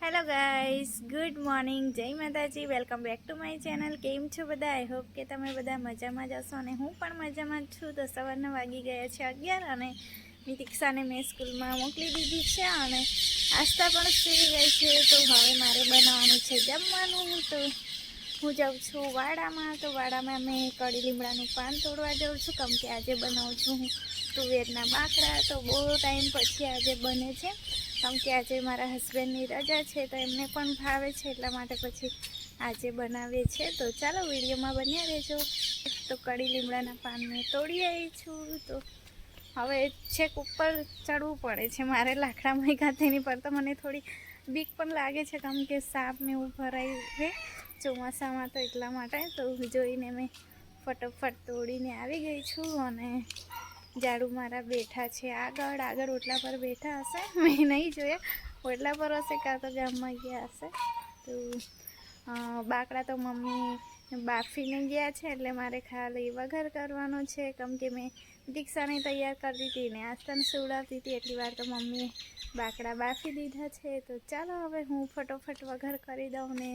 Hello guys, good morning, जय माताजी। Welcome back to my channel. કેમ છો બધા? આઈ હોપ કે તમે બધા મજામાં જ હશો અને હું પણ મજામાં જ છું। તો સવારના વાગી ગયા છે 11 અને દીક્ષાને મેં સ્કૂલમાં મોકલી દીધી છે અને આસ્था પણ સૂઈ ગઈ છે। તો હવે મારે બનાવવાનું છે જમવાનું। તો હું જાઉં છું વાડામાં। તો વાડામાં મેં કડી લીમડાનું પાન તોડવા જાઉં છું, કેમ કે આજે બનાવું છું હું તુવેરના બાકડા। તો બહુ ટાઈમ પછી આજે બને છે, કેમ કે આજે મારા હસબન્ડની રજા છે, તો એમને પણ ભાવે છે, એટલા માટે પછી આજે બનાવીએ છીએ। તો ચાલો વિડીયોમાં બન્યા રહેજો। તો કડી લીમડાના પાન મેં તોડી આવી છું। તો હવે છેક ઉપર ચડવું પડે છે મારે લાકડામાં એકાથેની પર। તો મને થોડી બીક પણ લાગે છે, કેમ કે સાપ ને એવું ભરાય છે ચોમાસામાં, તો એટલા માટે તો જોઈને મેં ફટોફટ તોડીને આવી ગઈ છું। અને ઝાડુ મારા બેઠા છે આગળ ઓટલા પર બેઠા હશે, મેં નહીં જોયા, ઓટલા પર હશે કાં તો ગામમાં ગયા હશે। તો બાકડા તો મમ્મી બાફીને ગયા છે, એટલે મારે ખાલી વઘાર કરવાનો છે, કેમ કે મેં દીક્ષાને તૈયાર કરી હતી ને આસ્થાને સુવડાવતી હતી, એટલી વાર તો મમ્મીએ બાકડા બાફી દીધા છે। તો ચાલો હવે હું ફટોફટ વઘાર કરી દઉં ને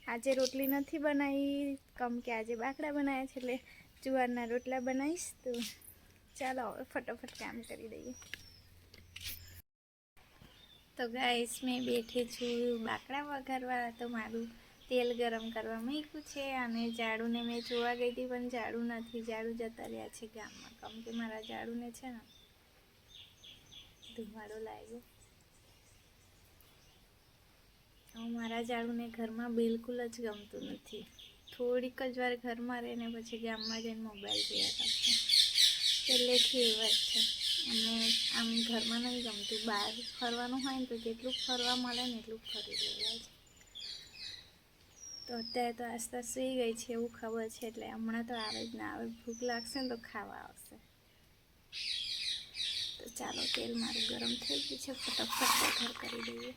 આજે રોટલી નથી બનાવી, કેમ કે આજે બાકડા બનાવ્યા છે, એટલે જુવારના રોટલા બનાવીશ। તો ચાલો હવે ફટોફટ કામ કરી દઈએ। તો ગાઈસ મેં બેઠી છું બાકડા વઘારવા। તો મારું તેલ ગરમ કરવા મૂક્યું છે અને ઝાડુને મેં જોવા ગઈ હતી, પણ ઝાડુ નથી, ઝાડુ જતા રહ્યા છે ગામમાં, કેમ કે મારા ઝાડુને છે ને ધુમાડો લાગ્યો। મારા ઝાડુને ઘરમાં બિલકુલ જ ગમતું નથી, થોડીક જ વાર ઘરમાં રહીને પછી ગામમાં જઈને મોબાઈલ જોયા કરશે, પહેલેથી એ વાત છે। અને આમ ઘરમાં નહીં ગમતું, બહાર ફરવાનું હોય ને તો જેટલું ફરવા મળે ને એટલું ફરી લેવાય છે। તો અત્યારે તો આસ્તા સૂઈ ગઈ છે એવું ખબર છે, એટલે હમણાં તો આવે જ ના આવે, ભૂખ લાગશે ને તો ખાવા આવશે। તો ચાલો તેલ મારું ગરમ થઈ ગયું છે, ફટાફટ વઘાર કરી દઈએ।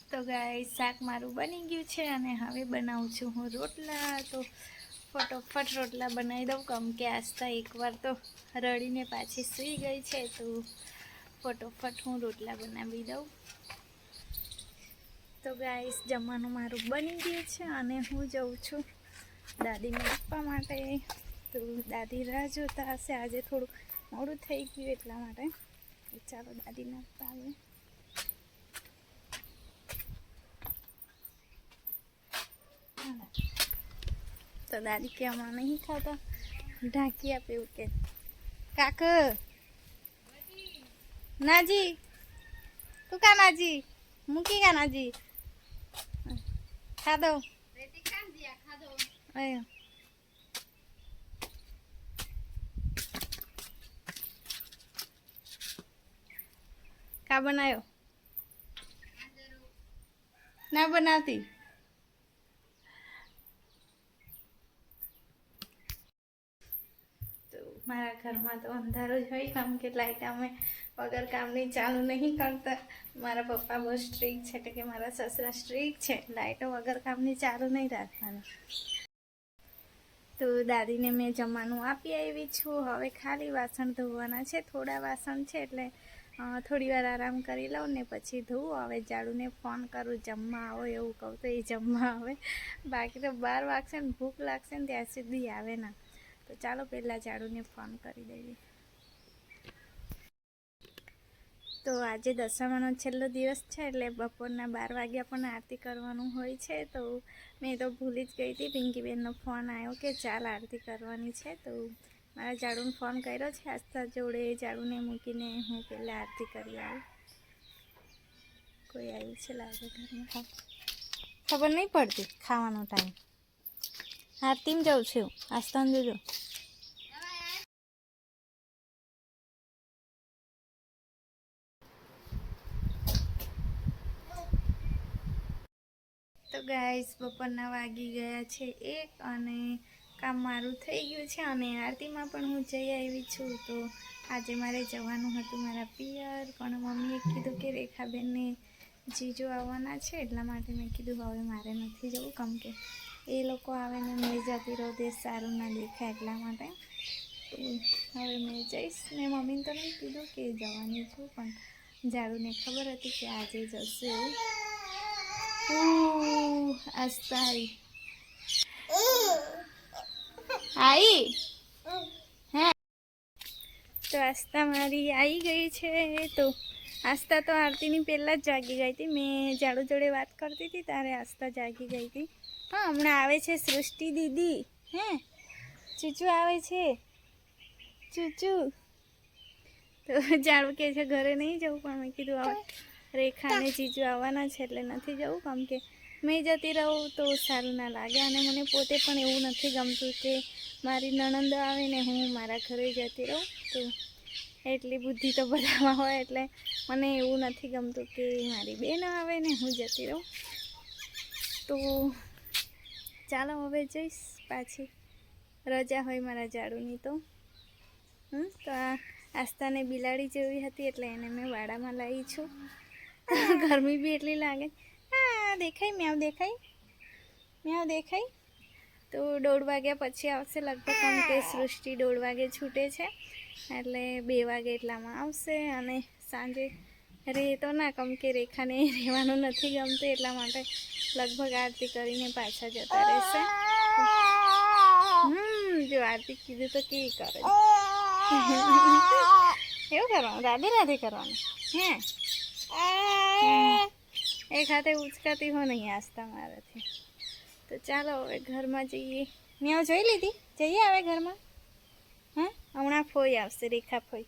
તો ગાઈસ શાક મારું બની ગયું છે અને હવે બનાવું છું હું રોટલા। તો ફટોફટ રોટલા બનાવી દઉં, કેમ કે આસ્था એકવાર તો રડીને પાછી સૂઈ ગઈ છે, તો ફટોફટ હું રોટલા બનાવી દઉં। તો ગાઈસ જમવાનું મારું બની ગયું છે અને હું જાઉં છું દાદીને આપવા માટે। તો દાદી રાહ જોતા હશે, આજે થોડું મોડું થઈ ગયું એટલા માટે। ચાલો દાદીને આપવા આવીએ। તો દાદી કે હમણાં નહીં ખાતા, ઢાંકી આપે એવું કે। કાક નાજી, તું કા નાજી, મૂકી કા નાજી, ખા દો કા બનાવ્યો ના બનાવતી। તો મારા ઘરમાં તો અંધારું જ હોય, કેમ કે લાઈટ અમે વગર કામની ચાલુ નહીં કરતા। મારા પપ્પા બહુ સ્ટ્રીક છે, એટલે કે મારા સસરા સ્ટ્રીક છે, લાઈટો વગર કામની ચાલુ નહીં રાખવાની। તો દાદીને મેં જમવાનું આપી આવી છું, હવે ખાલી વાસણ ધોવાના છે, થોડા વાસણ છે, એટલે થોડી વાર આરામ કરી લઉં ને પછી ધોવું। હવે ઝાડુને ફોન કરું, જમવા આવો એવું કહું તો એ જમવા આવે, બાકી તો 12 વાગશે ને ભૂખ લાગશે ને ત્યાં સુધી આવે ના। તો ચાલો પહેલાં ઝાડુને ફોન કરી દઈએ। તો આજે દશામાનો છેલ્લો દિવસ છે, એટલે બપોરના 12 વાગ્યા પણ આરતી કરવાનું હોય છે। તો મેં તો ભૂલી જ ગઈ હતી, પિંકીબેનનો ફોન આવ્યો કે ચાલ આરતી કરવાની છે। તો મારા ઝાડુને ફોન કર્યો છે, આસ્થા જોડે ઝાડુને મૂકીને હું પહેલાં આરતી કરી આવું। કોઈ આવ્યું છે લાગે ઘરમાં, ખબર નહીં પડતી ખાવાનો ટાઈમ। આરતીમાં જાઉં છું, આસ્થાને જોજો। તો ગાઈસ બપોરના વાગી ગયા છે 1 અને કામ મારું થઈ ગયું છે અને આરતીમાં પણ હું જઈ આવી છું। તો આજે મારે જવાનું હતું મારા પિયર, પણ મમ્મીએ કીધું કે રેખાબેનને જીજો આવવાના છે, એટલા માટે મેં કીધું હવે મારે નથી જવું, કેમ કે એ લોકો આવે ને મેં જતી રહું તે સારું ના દેખાય, એટલા માટે। તો હવે મેં જઈશ. મેં મમ્મીને તો નહીં કીધું કે જવાની છું, પણ જાડુને ખબર હતી કે આજે જશે એવું. આસ્તા આવી હે તો આસ્તા મારી આવી ગઈ છે. તો આસ્તા તો આરતીની પહેલાં જ જાગી ગઈ હતી. મેં જાડુ જોડે વાત કરતી હતી ત્યારે આસ્તા જાગી ગઈ હતી. હા, હમણાં આવે છે સૃષ્ટિ દીદી. હે ચૂચુ આવે છે, ચૂચુ. તો જાડુ કહે છે ઘરે નહીં જવું, પણ મેં કીધું હવે રેખા અને જીજુ આવવાના છે એટલે નથી જવું, કેમ કે મેં જતી રહું તો સારું ના લાગે. અને મને પોતે પણ એવું નથી ગમતું કે મારી નણંદો આવે ને હું મારા ઘરે જતી રહું. તો એટલી બુદ્ધિ તો બધામાં હોય, એટલે મને એવું નથી ગમતું કે મારી બેન આવે ને હું જતી રહું. તો ચાલો હવે જઈશ પાછી, રજા હોય મારા જાડુની. તો તો આ આસ્તાને બિલાડી જેવી હતી એટલે એને મેં વાડામાં લાવી છું. ગરમી બી એટલી લાગે. હા દેખાય, મ્યાવ દેખાય, મ્યાવ દેખાય. તો 1:30 વાગ્યા પછી આવશે લગભગ, કેમ કે સૃષ્ટિ 1:30 વાગે છૂટે છે એટલે 2 વાગે એટલામાં આવશે. અને સાંજે રહે તો ના, કેમ કે રેખાને રહેવાનું નથી ગમતું, એટલા માટે લગભગ આરતી કરીને પાછા જતા રહેશે. જો આરતી કીધું તો કેવી કરે એવું કરવાનું, રાધે રાધે કરવાનું. હે એક હાથે ઉચકાતી હો નહીં આસ્તા મારાથી. તો ચાલો હવે ઘરમાં જઈએ. મેં જોઈ લીધી, જઈએ હવે ઘરમાં. હા, હમણાં ફોઈ આવશે, રેખા ફોઈ.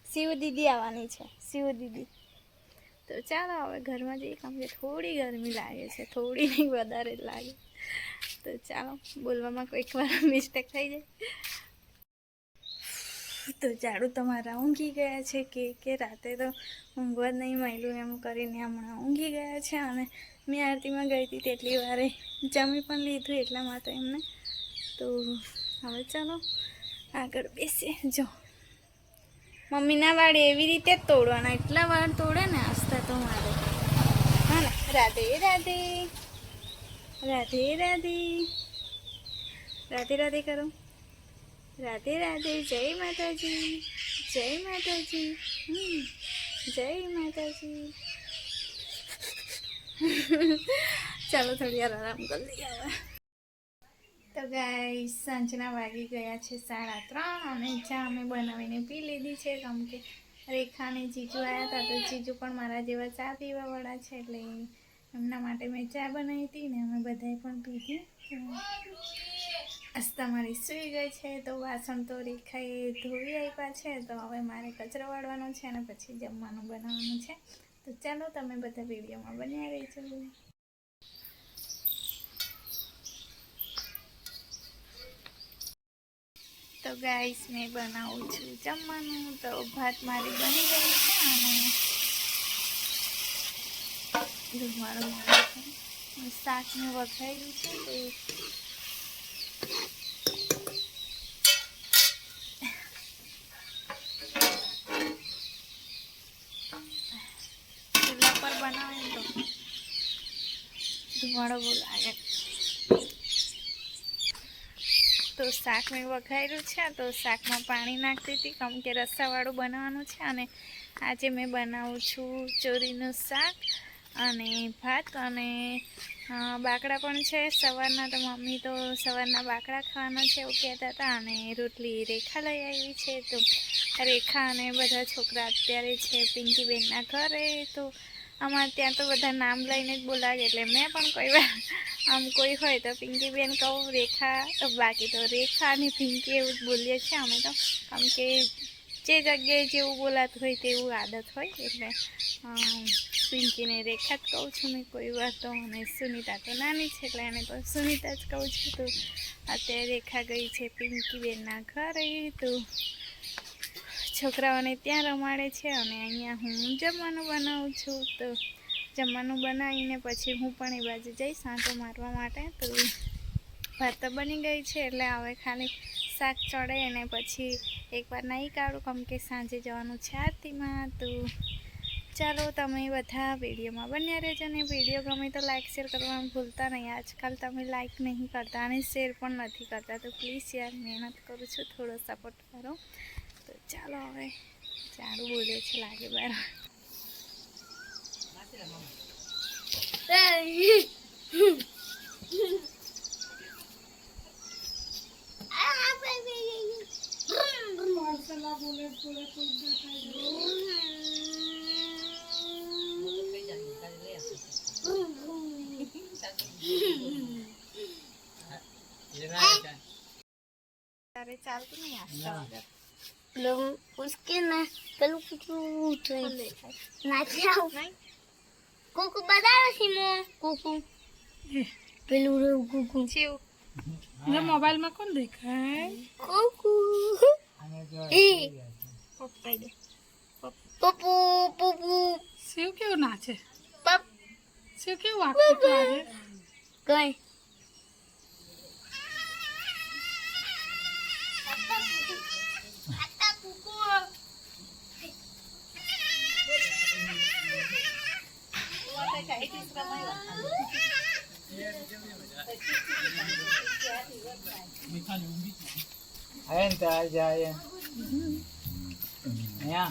શિવ દીદી આવવાની છે, શિવ દીદી. તો ચાલો હવે ઘરમાં જઈએ, કેમ કે થોડી ગરમી લાગે છે, થોડી નહીં વધારે જ લાગે. તો ચાલો, બોલવામાં કોઈક વાર મિસ્ટેક થઈ જાય. તો જાડુ તમારા ઊંઘી ગયા છે કે રાતે તો ઊંઘવા જ નહીં મળ્યું એમ કરીને હમણાં ઊંઘી ગયા છે. અને મેં આરતીમાં ગઈ હતી તેટલી વારે જમી પણ લીધું એટલા માટે એમને. તો હવે ચાલો આગળ બેસીએ. જો મમ્મીના વાળ એવી રીતે જ તોડવાના, એટલા વાળ તોડે ને આસ્તા તો મારે. હા ને, રાધે રાધે, રાધે રાધે, રાધે રાધે કરો, રાધે રાધે. જય માતાજી, જય માતાજી, જય માતાજી. ચાલો થોડી વાર આરામ કરી લઈએ હવે. તો ગાઈસ સાંજના વાગી ગયા છે 3:30 અને ચા અમે બનાવીને પી લીધી છે, કેમ કે રેખા અને જીજુ આવ્યા હતા. તો જીજુ પણ મારા જેવા ચા પીવાવાળા છે, એટલે એમના માટે મેં ચા બનાવી હતી ને અમે બધાએ પણ પીધી. આસ્તા મારી સૂઈ ગઈ છે. તો વાસણ તો રેખાએ ધોઈ આપ્યા છે, તો હવે મારે કચરો વાળવાનો છે અને પછી જમવાનું બનાવવાનું છે. તો ચાલો તમે બધા વિડીયોમાં બન્યા રહેજો. તો ગાઈસ મેં બનાવું છું જમવાનું. તો ભાત મારી બની ગઈ છે અને ધુમાડો શાક મેં વઘાર્યું છે. તો ચૂલા પર બનાવે તો ધુમાડો બહુ લાગે. તો શાક મેં વઘાર્યું છે. તો શાકમાં પાણી નાખતી હતી, કેમ કે રસાવાળું બનાવવાનું છે. અને આજે મેં બનાવું છું ચોરીનું શાક અને ભાત અને બાકડા પણ છે સવારના. તો મમ્મી તો સવારના બાકડા ખાવાના છે એવું કહેતા હતા. અને રોટલી રેખા લઈ આવી છે. તો રેખા અને બધા છોકરા અત્યારે છે પિંકીબેનના ઘરે. તો અમારે ત્યાં તો બધા નામ લઈને જ બોલાવે, એટલે મેં પણ કોઈ વાર આમ કોઈ હોય તો પિંકીબેન કહું, રેખા, બાકી તો રેખા અને પિંકી એવું જ બોલીએ છીએ અમે તો, કેમ કે જે જગ્યાએ જેવું બોલાતું હોય તેવું આદત હોય, એટલે પિંકીને રેખા જ કહું છું મેં કોઈ વાર તો. અને સુનિતા તો નાની છે એટલે એને તો સુનિતા જ કહું છું. તો અત્યારે રેખા ગઈ છે પિંકીબેનના ઘરે. તો છોકરાઓને ત્યાં રમાડે છે અને અહીંયા હું જમવાનું બનાવું છું. તો જમવાનું બનાવીને પછી હું પણ એ બાજુ જઈશ આંટો મારવા માટે. તો ભાત તો બની ગઈ છે, એટલે હવે ખાલી શાક ચડે અને પછી એકવાર નાહી કાઢું, કેમ કે સાંજે જવાનું છે આરતીમાં. તો ચાલો તમે બધા વિડીયોમાં બન્યા રહેજો ને વિડીયો ગમે તો લાઈક શેર કરવાનું ભૂલતા નહીં. આજકાલ તમે લાઈક નહીં કરતા અને શેર પણ નથી કરતા, તો પ્લીઝ યાર મહેનત કરું છું, થોડો સપોર્ટ કરો. તો ચાલો હવે ચારું બોલે છે લાગે બાર. તારે ચાલતું નહીં આ उसके ना पेलू कुछ नाचे आओ कुकू बताओ सीमो कुकू पेलू रे कुकू ચીવ ये मोबाइल में कौन देखा है? कुकू ए પપ્પાઈ દે पप्पू पप्पू शिव क्यों नाचे? पप शिव क्यों वाकते तो आगे? गए Ayan tayo ayan. Ayan.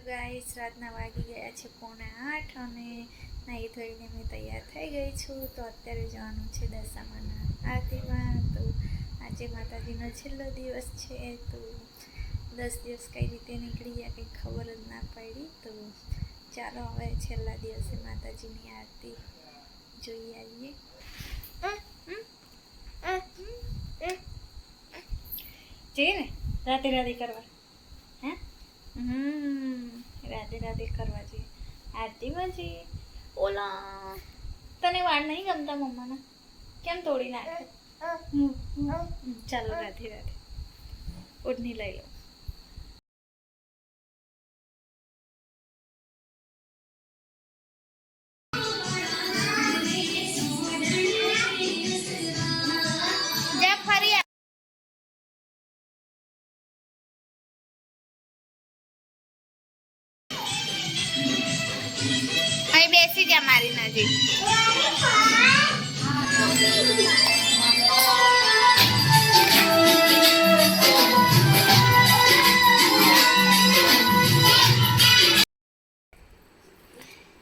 Guys રાતના વાગી ગયા છે 7:45 અને નાહી ધોઈને મેં તૈયાર થઈ ગઈ છું. તો અત્યારે જવાનું છે દશામાના આરતીમાં. તો આજે માતાજીનો છેલ્લો દિવસ છે, તો 10 દિવસ કઈ રીતે નીકળી ગયા કંઈ ખબર જ ના પડી. તો ચાલો હવે છેલ્લા દિવસે માતાજીની આરતી જોઈ આવીએ. જઈએ ને રાતે રાતે કરવા? હે રાધે રાધે કરવા જઈએ, આરતીમાં જઈએ. ઓલા તને વાળ નહીં ગમતા મમ્માના? કેમ તોડી નાખે? ચાલો રાધે રાધે. ઓઢણી લઈ લો. જા ફરી અહીં બેસી જા મારી નજીક.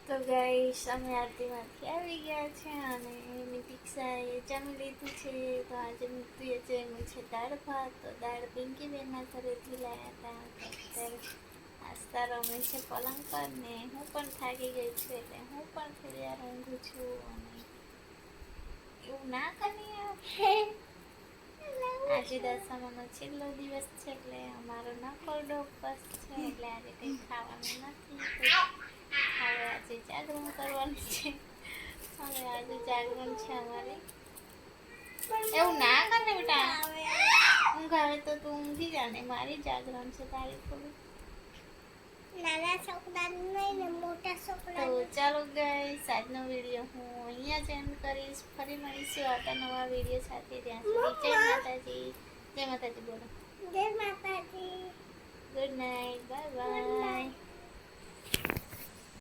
તો ગાઈસ અમે આરતીમાંથી આવી ગયા છે અને એની પિક્સાએ જમી લીધું છે. તો આજે મીઠું જમ્યું છે દાળ ભાત. તો દાળ પિંકીબેનના ઘરેથી લાવ્યા હતા. અત્યારે આસ્તા રમે છે પલંગ પર ને હું પણ થાકી ગઈ છું એટલે હું પણ થોડી વાર ઊંઘું છું. અને એવું ના કરીએ, આજે દશામાનો છેલ્લો દિવસ છે એટલે અમારો નકોરડો ઉપવાસ છે, એટલે આજે કંઈ ખાવાનું નથી. હવે આજે જાગરણ કરવાનું છે. હવે આજે જાગરણ છે અમારે. એવું ના કરે બેટા, ઊંઘ આવે તો તું ઊંઘી જા ને, મારી જાગરણ છે તારી થોડું. નાના છોકરા નહીં ને મોટા છોકરા. તો ચાલો ગાઈસ આજનો વિડીયો હું અહીંયા જ એન્ડ કરીશ. ફરી મળીશું આવતા નવા વિડીયો સાથે. ત્યાં સુધી જય માતાજી. જય માતાજી બોલો. જય માતાજી. Good night. Bye bye.